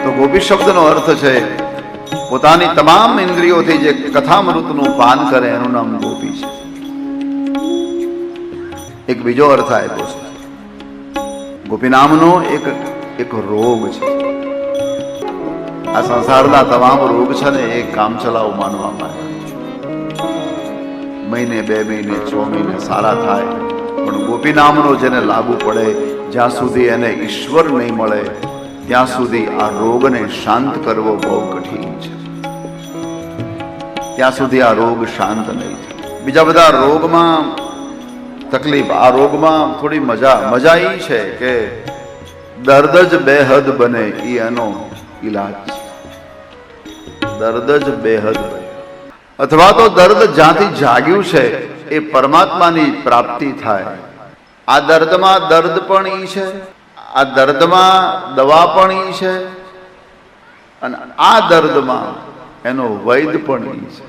તો ગોપી શબ્દનો અર્થ છે પોતાની તમામ ઇન્દ્રિયોથી જે કથામૃતનું પાન કરે એનું નામ ગોપી છે. એક બીજો અર્થ આપ્યો છે. ગોપી નામનો એક રોગ છે. આ સંસારના તમામ રોગ છે ને એ કામચલાઉ માનવામાં આવે. મહિને 2 મહિને 6 મહિને સારા થાય, પણ ગોપી નામનો જેને લાગુ પડે, જ્યાં સુધી એને ઈશ્વર નહીં મળે ત્યાં સુધી આ રોગને શાંત કરવો બહુ કઠિન છે. ત્યાં સુધી આ રોગ શાંત નહીં થાય. બીજા બધા રોગમાં તકલીફ, આ રોગમાં થોડી મજા એ છે કે દર્દ જ બેહદ બને, એ એનો ઈલાજ છે. દર્દ જ બેહદ બને, અથવા તો દર્દ જ્યાંથી જાગ્યું છે એ પરમાત્માની પ્રાપ્તિ થાય. આ દર્દમાં દર્દ પણ ઈ છે, આ દર્દમાં દવા પણ ઈ છે, અને આ દર્દમાં એનો વૈદ પણ ઈ છે.